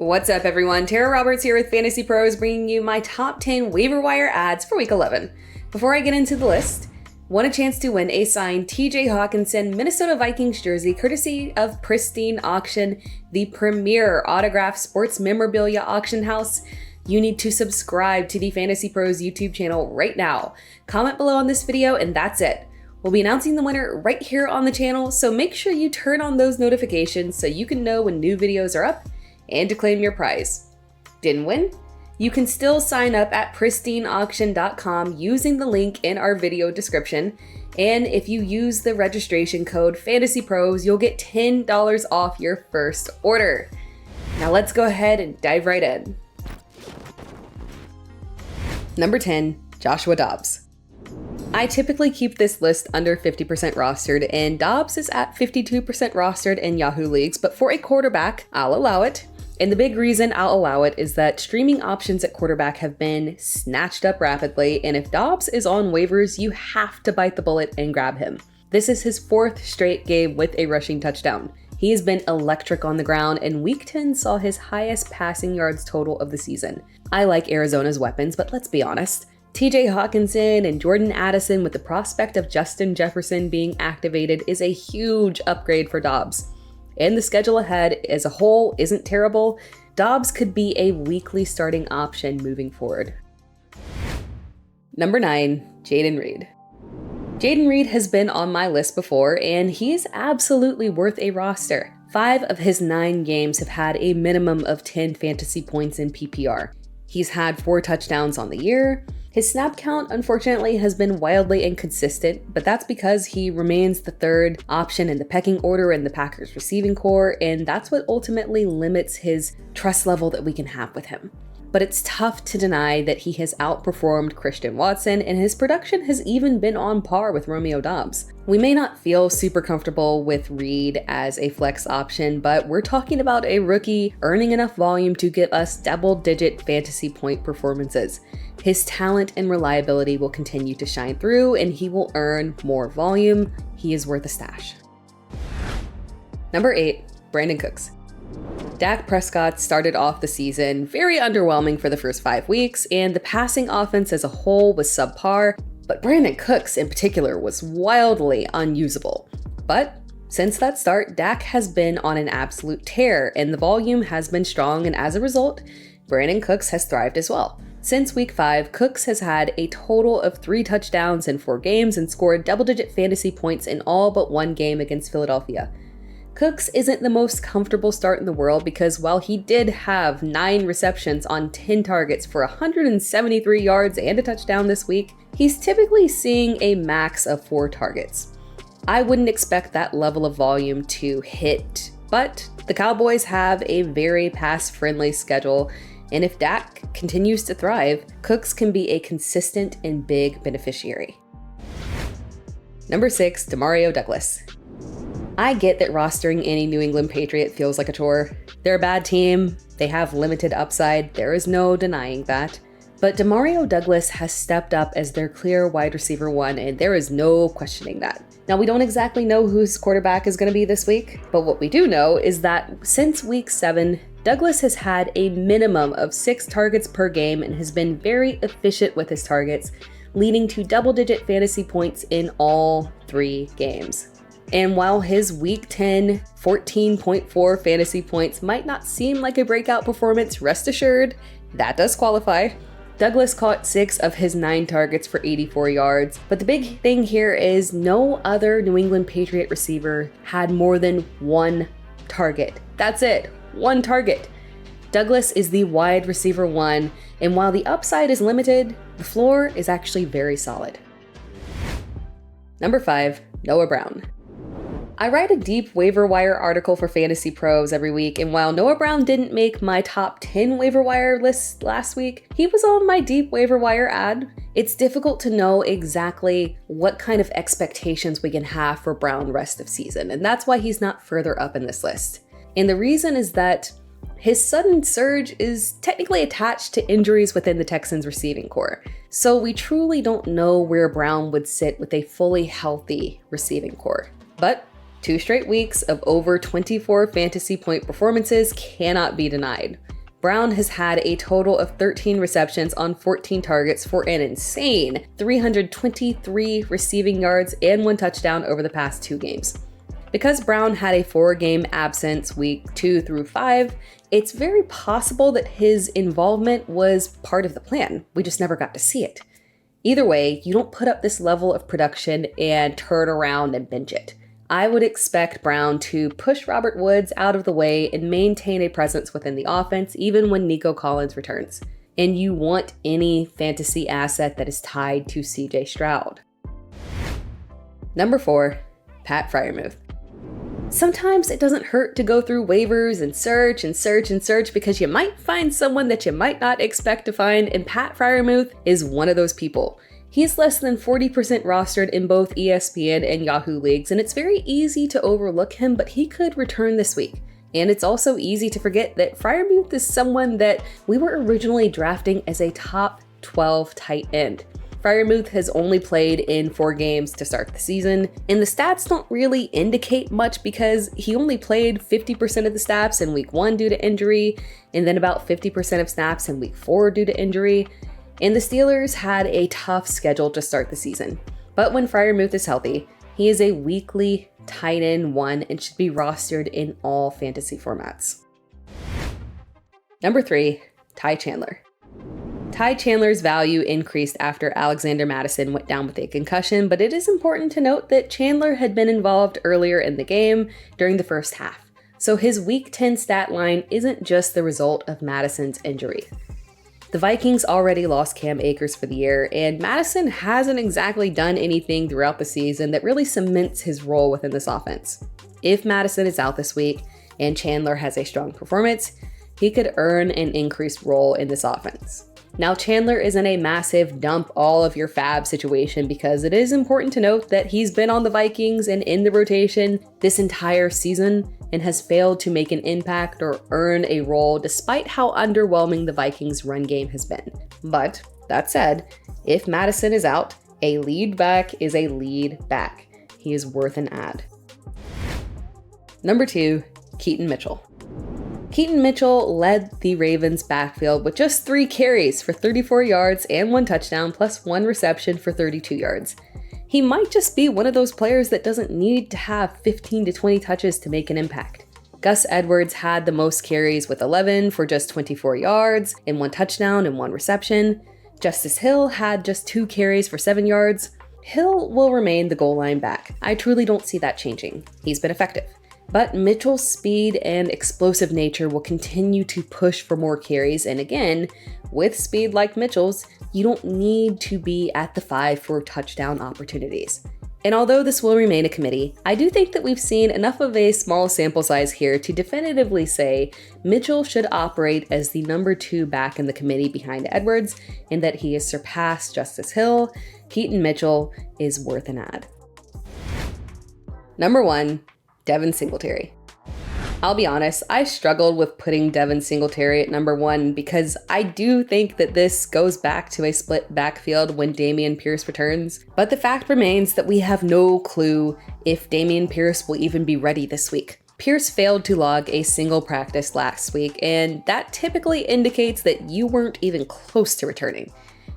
What's up, everyone? Tara Roberts here with Fantasy Pros, bringing you my top 10 waiver wire ads for week 11. Before I get into the list, want a chance to win a signed TJ Hawkinson Minnesota Vikings jersey courtesy of Pristine Auction, the premier autographed sports memorabilia auction house? You need to subscribe to the Fantasy Pros YouTube channel right now. Comment below on this video and that's it. We'll be announcing the winner right here on the channel, so make sure you turn on those notifications so you can know when new videos are up and to claim your prize. Didn't win? You can still sign up at pristineauction.com using the link in our video description. And if you use the registration code FantasyPros, you'll get $10 off your first order. Now let's go ahead and dive right in. Number 10, Joshua Dobbs. I typically keep this list under 50% rostered, and Dobbs is at 52% rostered in Yahoo leagues, but for a quarterback, I'll allow it. And the big reason I'll allow it is that streaming options at quarterback have been snatched up rapidly, and if Dobbs is on waivers, you have to bite the bullet and grab him. This is his fourth straight game with a rushing touchdown. He has been electric on the ground, and Week 10 saw his highest passing yards total of the season. I like Arizona's weapons, but let's be honest. TJ Hawkinson and Jordan Addison with the prospect of Justin Jefferson being activated is a huge upgrade for Dobbs. And the schedule ahead as a whole isn't terrible. Dobbs could be a weekly starting option moving forward. Number 9, Jaden Reed. Jaden Reed has been on my list before, and he's absolutely worth a roster. 5 of his 9 games have had a minimum of 10 fantasy points in PPR. He's had 4 touchdowns on the year. His snap count, unfortunately, has been wildly inconsistent, but that's because he remains the third option in the pecking order in the Packers receiving core, and that's what ultimately limits his trust level that we can have with him. But it's tough to deny that he has outperformed Christian Watson, and his production has even been on par with Romeo Dobbs. We may not feel super comfortable with Reed as a flex option, but we're talking about a rookie earning enough volume to get us double-digit fantasy point performances. His talent and reliability will continue to shine through, and he will earn more volume. He is worth a stash. Number 8, Brandon Cooks. Dak Prescott started off the season very underwhelming for the first 5 weeks, and the passing offense as a whole was subpar, but Brandon Cooks in particular was wildly unusable. But since that start, Dak has been on an absolute tear, and the volume has been strong, and as a result, Brandon Cooks has thrived as well. Since week 5, Cooks has had a total of 3 touchdowns in 4 games and scored double-digit fantasy points in all but 1 game against Philadelphia. Cooks isn't the most comfortable start in the world because while he did have 9 receptions on 10 targets for 173 yards and a touchdown this week, he's typically seeing a max of 4 targets. I wouldn't expect that level of volume to hit, but the Cowboys have a very pass-friendly schedule, and if Dak continues to thrive, Cooks can be a consistent and big beneficiary. Number 6, DeMario Douglas. I get that rostering any New England Patriot feels like a chore. They're a bad team, they have limited upside, there is no denying that. But DeMario Douglas has stepped up as their clear wide receiver 1, and there is no questioning that. Now, we don't exactly know whose quarterback is going to be this week, but what we do know is that since week 7, Douglas has had a minimum of 6 targets per game and has been very efficient with his targets, leading to double-digit fantasy points in all 3 games. And while his week 10 14.4 fantasy points might not seem like a breakout performance, rest assured, that does qualify. Douglas caught 6 of his 9 targets for 84 yards, but the big thing here is no other New England Patriot receiver had more than 1 target. That's it, 1 target. Douglas is the wide receiver 1, and while the upside is limited, the floor is actually very solid. Number 5, Noah Brown. I write a deep waiver wire article for Fantasy Pros every week, and while Noah Brown didn't make my top 10 waiver wire list last week, he was on my deep waiver wire ad. It's difficult to know exactly what kind of expectations we can have for Brown rest of season, and that's why he's not further up in this list. And the reason is that his sudden surge is technically attached to injuries within the Texans receiving core, so we truly don't know where Brown would sit with a fully healthy receiving core. But 2 straight weeks of over 24 fantasy point performances cannot be denied. Brown has had a total of 13 receptions on 14 targets for an insane 323 receiving yards and 1 touchdown over the past 2 games. Because Brown had a 4-game absence week 2 through 5, it's very possible that his involvement was part of the plan. We just never got to see it. Either way, you don't put up this level of production and turn around and bench it. I would expect Brown to push Robert Woods out of the way and maintain a presence within the offense even when Nico Collins returns. And you want any fantasy asset that is tied to CJ Stroud. Number 4, Pat Freimuth. Sometimes it doesn't hurt to go through waivers and search because you might find someone that you might not expect to find, and Pat Freimuth is one of those people. He's less than 40% rostered in both ESPN and Yahoo leagues, and it's very easy to overlook him, but he could return this week. And it's also easy to forget that Freimuth is someone that we were originally drafting as a top 12 tight end. Freimuth has only played in 4 games to start the season, and the stats don't really indicate much because he only played 50% of the snaps in week 1 due to injury, and then about 50% of snaps in week 4 due to injury. And the Steelers had a tough schedule to start the season. But when Freimuth is healthy, he is a weekly tight end 1 and should be rostered in all fantasy formats. Number 3, Tai Chandler. Tai Chandler's value increased after Alexander Mattison went down with a concussion, but it is important to note that Chandler had been involved earlier in the game during the first half. So his week 10 stat line isn't just the result of Mattison's injury. The Vikings already lost Cam Akers for the year, and Mattison hasn't exactly done anything throughout the season that really cements his role within this offense. If Mattison is out this week and Chandler has a strong performance, he could earn an increased role in this offense. Now, Chandler is in a massive dump all of your fab situation because it is important to note that he's been on the Vikings and in the rotation this entire season and has failed to make an impact or earn a role despite how underwhelming the Vikings' run game has been. But that said, if Mattison is out, a lead back is a lead back. He is worth an add. Number 2, Katon Mitchell. Katon Mitchell led the Ravens' backfield with just 3 carries for 34 yards and 1 touchdown, plus 1 reception for 32 yards. He might just be one of those players that doesn't need to have 15 to 20 touches to make an impact. Gus Edwards had the most carries with 11 for just 24 yards and 1 touchdown and 1 reception. Justice Hill had just 2 carries for 7 yards. Hill will remain the goal line back. I truly don't see that changing. He's been effective. But Mitchell's speed and explosive nature will continue to push for more carries, and again, with speed like Mitchell's, you don't need to be at the 5 for touchdown opportunities. And although this will remain a committee, I do think that we've seen enough of a small sample size here to definitively say Mitchell should operate as the number 2 back in the committee behind Edwards, and that he has surpassed Justice Hill. Katon Mitchell is worth an add. Number 1, Devin Singletary. I'll be honest, I struggled with putting Devin Singletary at number 1 because I do think that this goes back to a split backfield when Dameon Pierce returns. But the fact remains that we have no clue if Dameon Pierce will even be ready this week. Pierce failed to log a single practice last week, and that typically indicates that you weren't even close to returning.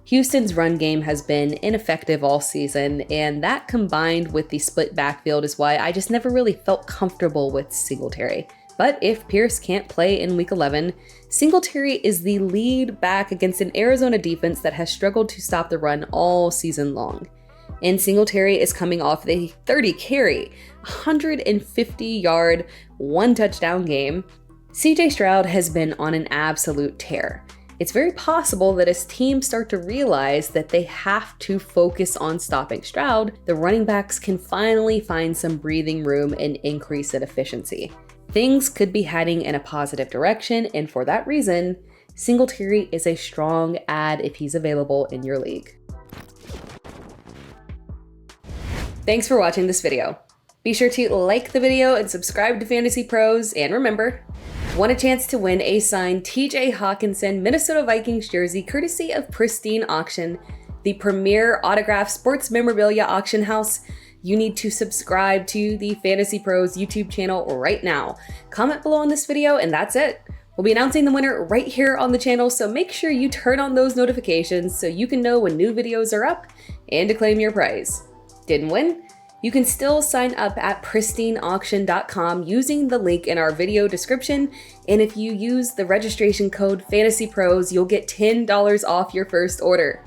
Houston's run game has been ineffective all season, and that combined with the split backfield is why I just never really felt comfortable with Singletary. But if Pierce can't play in Week 11, Singletary is the lead back against an Arizona defense that has struggled to stop the run all season long. And Singletary is coming off a 30-carry, 150-yard, 1-touchdown game. CJ Stroud has been on an absolute tear. It's very possible that as teams start to realize that they have to focus on stopping Stroud, the running backs can finally find some breathing room and increase in efficiency. Things could be heading in a positive direction, and for that reason, Singletary is a strong add if he's available in your league. Thanks for watching this video. Be sure to like the video and subscribe to Fantasy Pros, and remember, want a chance to win a signed TJ Hawkinson Minnesota Vikings jersey courtesy of Pristine Auction, the premier autographed sports memorabilia auction house? You need to subscribe to the Fantasy Pros YouTube channel right now. Comment below on this video, and that's it. We'll be announcing the winner right here on the channel, so make sure you turn on those notifications so you can know when new videos are up and to claim your prize. Didn't win? You can still sign up at pristineauction.com using the link in our video description, and if you use the registration code FantasyPros, you'll get $10 off your first order.